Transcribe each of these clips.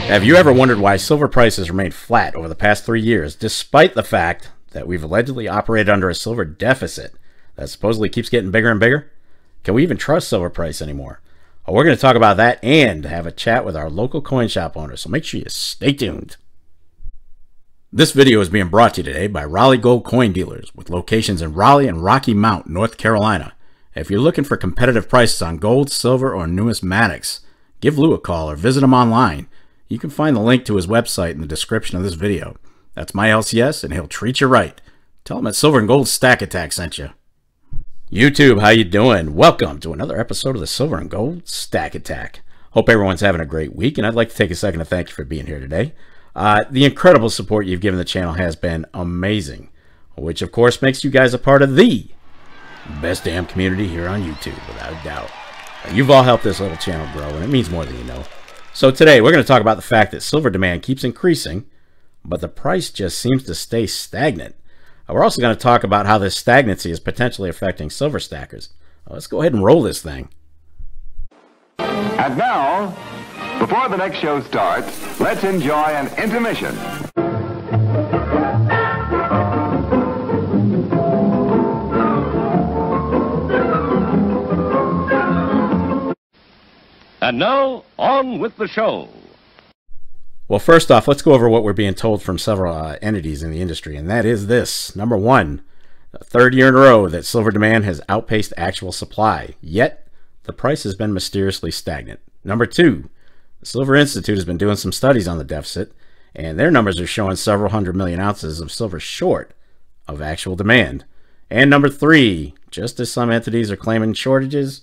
Have you ever wondered why silver prices remained flat over the past 3 years, despite the fact that we've allegedly operated under a silver deficit that supposedly keeps getting bigger and bigger? Can we even trust silver price anymore? Well, we're going to talk about that and have a chat with our local coin shop owner, so make sure you stay tuned. This video is being brought to you today by Raleigh Gold Coin Dealers with locations in Raleigh and Rocky Mount, North Carolina. If you're looking for competitive prices on gold, silver, or numismatics, give Lou a call or visit him online. You can find the link to his website in the description of this video. That's my LCS, and he'll treat you right. Tell him that Silver and Gold Stack Attack sent you. YouTube, how you doing? Welcome to another episode of the Silver and Gold Stack Attack. Hope everyone's having a great week, and I'd like to take a second to thank you for being here today. The incredible support you've given the channel has been amazing, which of course makes you guys a part of the best damn community here on YouTube, without a doubt. You've all helped this little channel grow, and it means more than you know. So today we're going to talk about the fact that silver demand keeps increasing, but the price just seems to stay stagnant. We're also going to talk about how this stagnancy is potentially affecting silver stackers. Let's go ahead and roll this thing. And now, before the next show starts, let's enjoy an intermission. And now, on with the show. Well, first off, let's go over what we're being told from several entities in the industry, and that is this. Number one, the third year in a row that silver demand has outpaced actual supply, yet the price has been mysteriously stagnant. Number two, the Silver Institute has been doing some studies on the deficit, and their numbers are showing several 100 million ounces of silver short of actual demand. And number three, just as some entities are claiming shortages,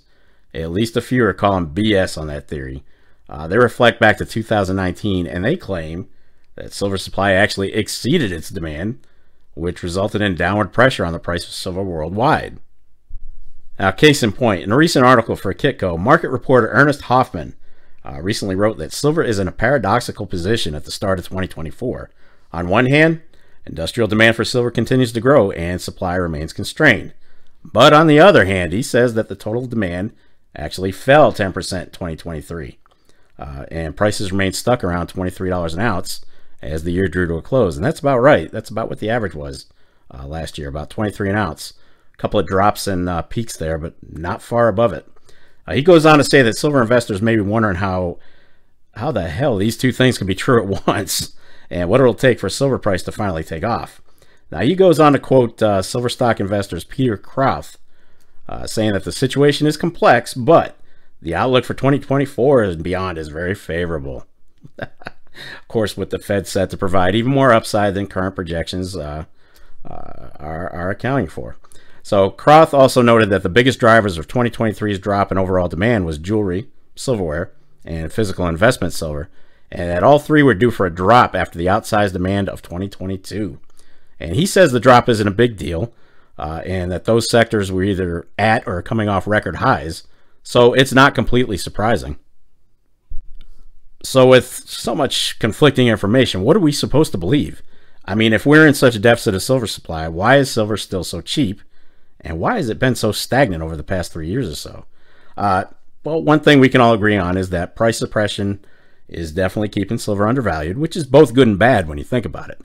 at least a few are calling BS on that theory. They reflect back to 2019, and they claim that silver supply actually exceeded its demand, which resulted in downward pressure on the price of silver worldwide. Now, case in point, in a recent article for Kitco, market reporter Ernest Hoffman recently wrote that silver is in a paradoxical position at the start of 2024. On one hand, industrial demand for silver continues to grow and supply remains constrained. But on the other hand, he says that the total demand actually fell 10% in 2023. And prices remained stuck around $23 an ounce as the year drew to a close. And that's about right. That's about what the average was last year, about 23 an ounce. A couple of drops and peaks there, but not far above it. He goes on to say that silver investors may be wondering how the hell these two things can be true at once and what it'll take for silver price to finally take off. Now, he goes on to quote silver stock investors Peter Krauth, saying that the situation is complex, but the outlook for 2024 and beyond is very favorable. Of course, with the Fed set to provide even more upside than current projections are accounting for. So Krauth also noted that the biggest drivers of 2023's drop in overall demand was jewelry, silverware, and physical investment silver, and that all three were due for a drop after the outsized demand of 2022. And he says the drop isn't a big deal, and that those sectors were either at or coming off record highs, so it's not completely surprising. So with so much conflicting information, what are we supposed to believe? I mean, if we're in such a deficit of silver supply, why is silver still so cheap? And why has it been so stagnant over the past 3 years or so? Well, one thing we can all agree on is that price suppression is definitely keeping silver undervalued, which is both good and bad when you think about it.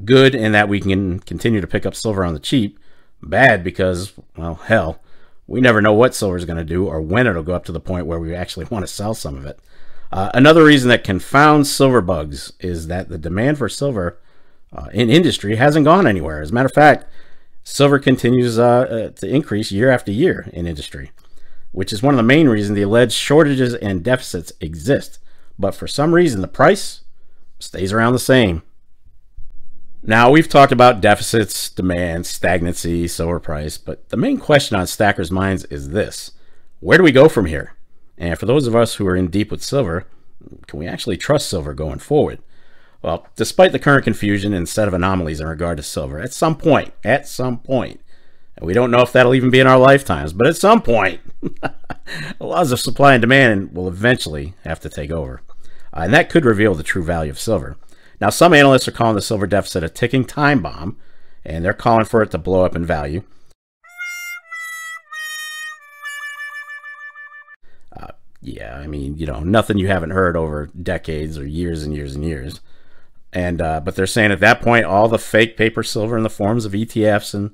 Good in that we can continue to pick up silver on the cheap. Bad because, well, hell, we never know what silver is going to do or when it'll go up to the point where we actually want to sell some of it. Another reason that confounds silver bugs is that the demand for silver in industry hasn't gone anywhere. As a matter of fact, silver continues to increase year after year in industry, which is one of the main reasons the alleged shortages and deficits exist. But for some reason, the price stays around the same. Now, we've talked about deficits, demand, stagnancy, silver price, but the main question on stackers' minds is this: where do we go from here? And for those of us who are in deep with silver, can we actually trust silver going forward? Well, despite the current confusion and set of anomalies in regard to silver, at some point, and we don't know if that'll even be in our lifetimes, but at some point, the laws of supply and demand will eventually have to take over. And that could reveal the true value of silver. Now, some analysts are calling the silver deficit a ticking time bomb, and they're calling for it to blow up in value. Yeah, I mean, you know, nothing you haven't heard over decades or years and years and years. And but they're saying at that point, all the fake paper silver in the forms of ETFs and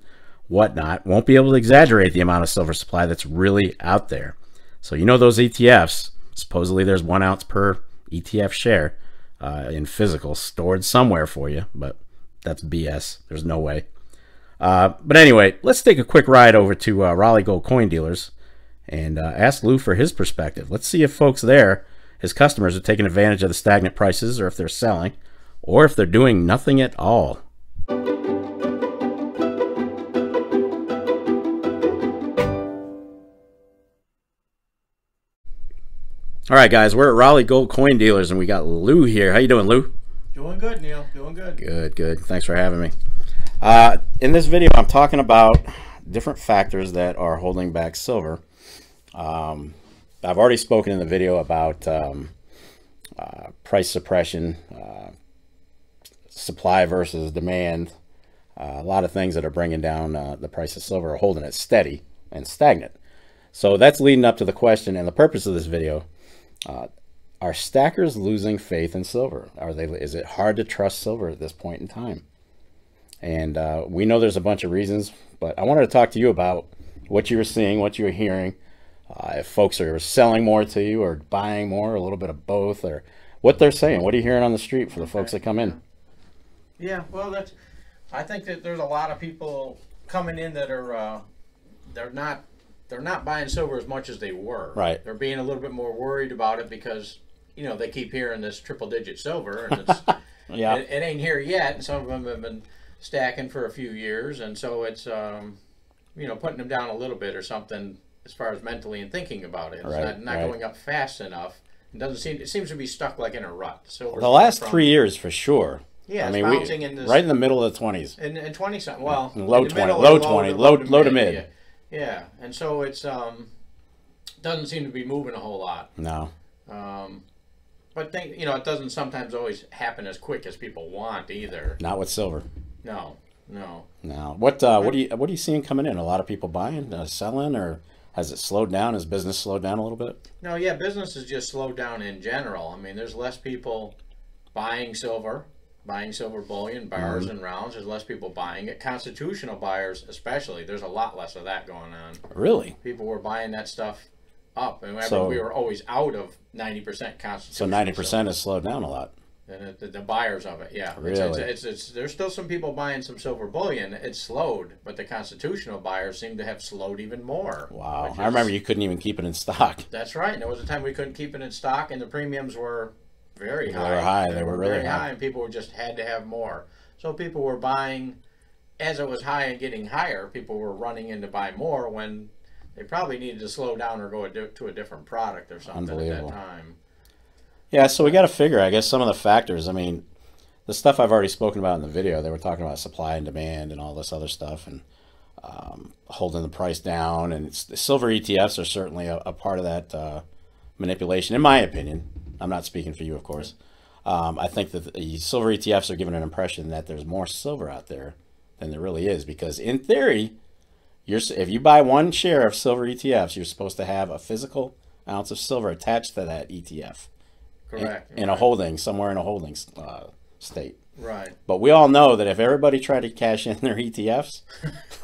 whatnot won't be able to exaggerate the amount of silver supply that's really out there. So you know those ETFs, supposedly there's 1 ounce per ETF share in physical stored somewhere for you, but that's BS. There's no way. But anyway, let's take a quick ride over to Raleigh Gold Coin Dealers and ask Lou for his perspective. Let's see if folks there, his customers, are taking advantage of the stagnant prices, or if they're selling, or if they're doing nothing at all. All right, guys, we're at Raleigh Gold Coin Dealers, and we got Lou here. How you doing, Lou? Doing good, Neil. Doing good. Good, good. Thanks for having me. In this video, I'm talking about different factors that are holding back silver. I've already spoken in the video about price suppression, supply versus demand, a lot of things that are bringing down the price of silver, are holding it steady and stagnant. So that's leading up to the question and the purpose of this video. Are stackers losing faith in silver? Is it hard to trust silver at this point in time? And we know there's a bunch of reasons, but I wanted to talk to you about what you were seeing, what you were hearing, if folks are selling more to you or buying more, a little bit of both, or what they're saying. What are you hearing on the street for the folks that come in? Yeah, well, I think that there's a lot of people coming in that are they're not buying silver as much as they were. Right. They're being a little bit more worried about it because, you know, they keep hearing this triple-digit silver, and it's Yeah. it ain't here yet, and some of them have been stacking for a few years, and so it's you know, putting them down a little bit or something as far as mentally and thinking about it. It's Right, not right. going up fast enough. It seems to be stuck like in a rut. The last 3 years for sure. Yeah, I it's mean, bouncing in this, right in the middle of the 20s. in 20 something. Well, Low in the 20, middle, low 20, low to mid. Yeah, and so it's doesn't seem to be moving a whole lot. No. But you know, it doesn't sometimes always happen as quick as people want either. Not with silver. No. No. What are you seeing coming in? A lot of people buying, selling, or has it slowed down? Has business slowed down a little bit? No, yeah, business has just slowed down in general. I mean, there's less people buying silver bullion, bars and rounds. There's less people buying it. Constitutional buyers, especially, there's a lot less of that going on. Really? People were buying that stuff up, and So- we were always out of 90% constitutional. So 90% has slowed down a lot. And the buyers of it, yeah. Really? It's there's still some people buying some silver bullion. It's slowed, but the constitutional buyers seem to have slowed even more. Wow. I remember you couldn't even keep it in stock. That's right. And there was a time we couldn't keep it in stock, and the premiums were very high. They were high. They were really very high. and people just had to have more. So people were buying, as it was high and getting higher, people were running in to buy more when they probably needed to slow down or go to a different product or something at that time. Yeah, so we got to figure, I guess, some of the factors. I mean, the stuff I've already spoken about in the video, they were talking about supply and demand and all this other stuff, and holding the price down. And the silver ETFs are certainly a part of that manipulation, in my opinion. I'm not speaking for you, of course. I think that the silver ETFs are giving an impression that there's more silver out there than there really is, because in theory, if you buy one share of silver ETFs, you're supposed to have a physical ounce of silver attached to that ETF. Correct. In a holding, somewhere in a holding state. Right. But we all know that if everybody tried to cash in their ETFs,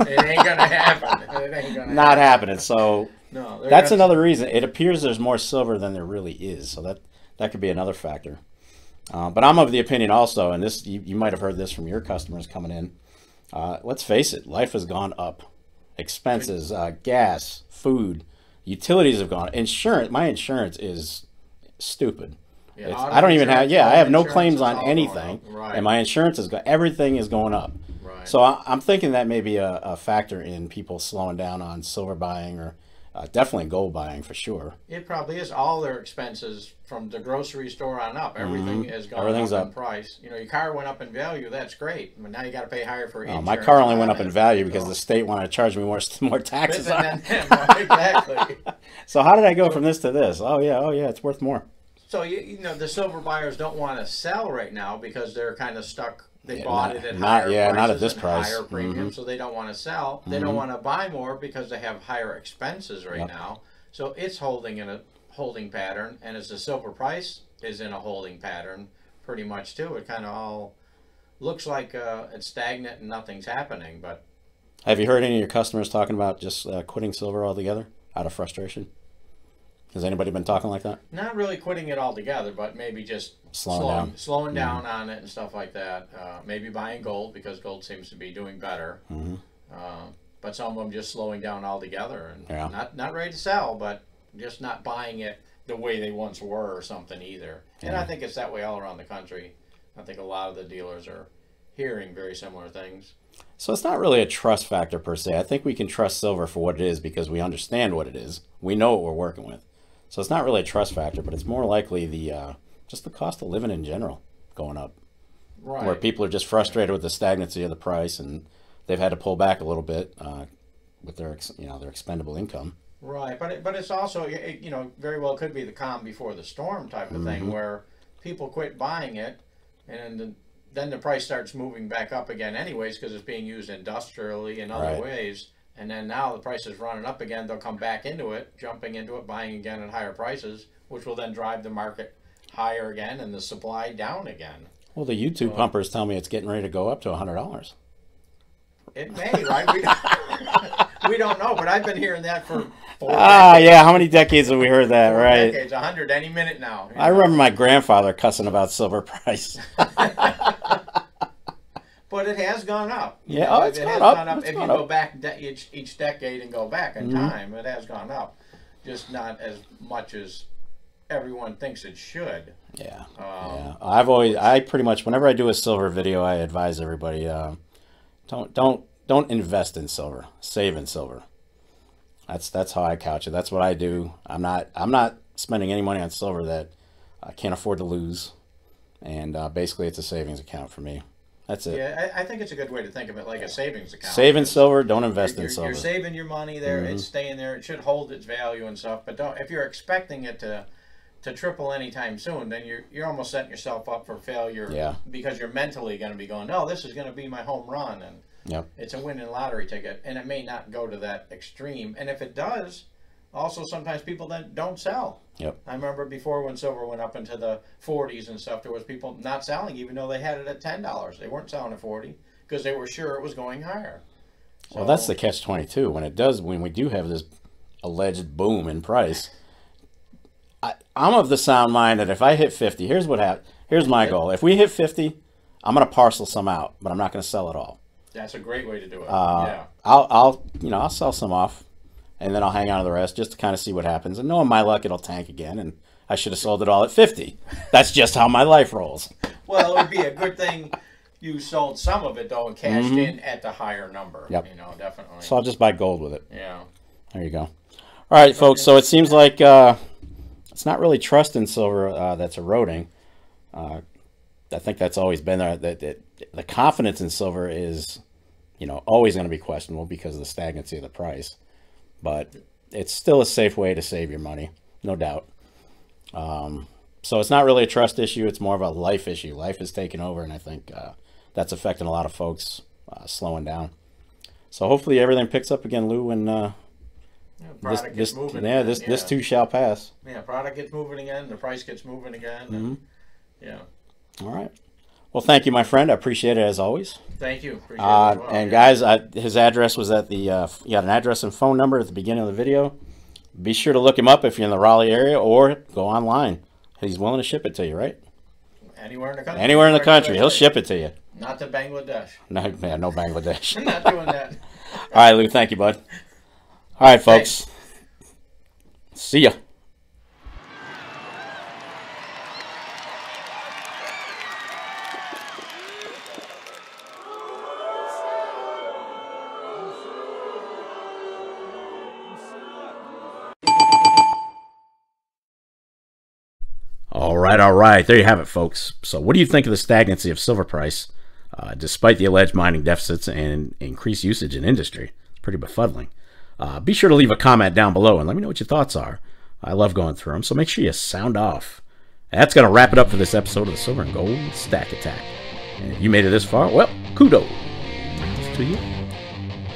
it ain't going to happen. It ain't going to not happening. So no, that's another reason. It appears there's more silver than there really is. So that could be another factor. But I'm of the opinion also, and this you might have heard this from your customers coming in. Let's face it, life has gone up. Expenses, gas, food, utilities have gone. Insurance, my insurance is stupid. Yeah, I don't even have, I have no claims on all anything, right. and my insurance is everything is going up. Right. So I'm thinking that may be a factor in people slowing down on silver buying, or definitely gold buying for sure. It probably is. All their expenses from the grocery store on up, everything is going up in price. You know, your car went up in value, that's great, but now you got to pay higher for insurance. My car only went up in value because the state wanted to charge me more taxes on it. Exactly. So how did I go from this to this? Oh yeah, it's worth more. So you know, the silver buyers don't want to sell right now because they're kind of stuck They bought it at not higher not at prices this and price. higher premium, so they don't want to sell. They don't want to buy more because they have higher expenses right now. So it's holding in a holding pattern, and as the silver price is in a holding pattern pretty much too, it kind of all looks like it's stagnant and nothing's happening. But have you heard any of your customers talking about just quitting silver altogether out of frustration? Has anybody been talking like that? not really quitting it altogether, but maybe just slowing down on it and stuff like that. Maybe buying gold because gold seems to be doing better. But some of them just slowing down altogether and not ready to sell, but just not buying it the way they once were or something either. And I think it's that way all around the country. I think a lot of the dealers are hearing very similar things. So it's not really a trust factor per se. I think we can trust silver for what it is because we understand what it is. We know what we're working with. So it's not really a trust factor, but it's more likely the just the cost of living in general going up. Right. Where people are just frustrated with the stagnancy of the price, and they've had to pull back a little bit with their their expendable income. Right, but it's also very well could be the calm before the storm type of thing where people quit buying it, and then the price starts moving back up again anyways because it's being used industrially in other ways. And then now the price is running up again. They'll come back into it, jumping into it, buying again at higher prices, which will then drive the market higher again and the supply down again. Well, the YouTube pumpers tell me it's getting ready to go up to $100. It may, right? We don't know, but I've been hearing that for 4 yeah. How many decades have we heard that, right? decades, 100 any minute now. I remember my grandfather cussing about silver price. But it has gone up. Yeah, it's gone up. If you go back each decade and go back in time, it has gone up. Just not as much as everyone thinks it should. Yeah. I pretty much, whenever I do a silver video, I advise everybody, don't invest in silver. Save in silver. That's how I couch it. That's what I do. I'm not spending any money on silver that I can't afford to lose. And basically, it's a savings account for me. That's it. Yeah, I think it's a good way to think of it, like a savings account. Save in silver, don't invest in silver. You're saving your money there. It's staying there. It should hold its value and stuff. But if you're expecting it to triple anytime soon, then you're almost setting yourself up for failure. Yeah. Because you're mentally going to be going, no, this is going to be my home run, and it's a winning lottery ticket, and it may not go to that extreme. And if it does, also sometimes people then don't sell. Yep. I remember before when silver went up into the 40s and stuff, there was people not selling even though they had it at $10. They weren't selling at 40 because they were sure it was going higher. So, well, that's the catch-22. When we do have this alleged boom in price, I'm of the sound mind that if I hit 50, here's what happens. Here's my goal. If we hit 50, I'm going to parcel some out, but I'm not going to sell it all. That's a great way to do it. I'll sell some off. And then I'll hang on to the rest just to kind of see what happens. And knowing my luck, it'll tank again. And I should have sold it all at 50. That's just how my life rolls. Well, it would be a good thing you sold some of it, though, and cashed in at the higher number. Yep. Definitely. So I'll just buy gold with it. Yeah. There you go. All right, folks. So it seems like it's not really trust in silver that's eroding. I think that's always been there. That the confidence in silver is, always going to be questionable because of the stagnancy of the price. But it's still a safe way to save your money, no doubt. So it's not really a trust issue. It's more of a life issue. Life is taking over, and I think that's affecting a lot of folks slowing down. So hopefully everything picks up again, Lou, and this too shall pass. Yeah, product gets moving again. The price gets moving again. And, yeah. All right. Well, thank you, my friend. I appreciate it as always. Thank you. Appreciate it as well. And guys, his address was at the, you got an address and phone number at the beginning of the video. Be sure to look him up if you're in the Raleigh area or go online. He's willing to ship it to you, right? Anywhere in the country. Anywhere in the country. He'll ship it to you. Not to Bangladesh. No Bangladesh. I'm not doing that. All right, Lou. Thank you, bud. All right, folks. Thanks. See ya. All right. There you have it, folks. So what do you think of the stagnancy of silver price, despite the alleged mining deficits and increased usage in industry? It's pretty befuddling. Be sure to leave a comment down below and let me know what your thoughts are. I love going through them, so make sure you sound off. That's going to wrap it up for this episode of the Silver and Gold Stack Attack. And if you made it this far, well, kudos to you.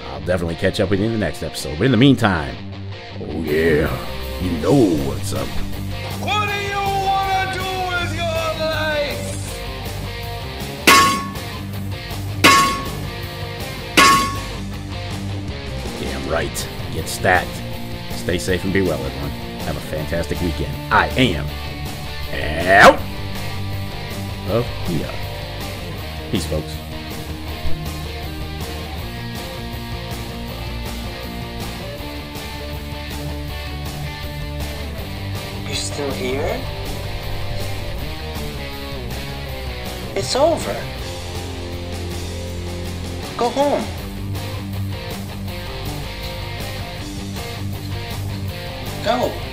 I'll definitely catch up with you in the next episode. But in the meantime, oh yeah, you know what's up. What do you want to do with your life? Damn right. Get stacked. Stay safe and be well, everyone. Have a fantastic weekend. I am out of here. Peace, folks. You're still here? It's over. Go home. Go.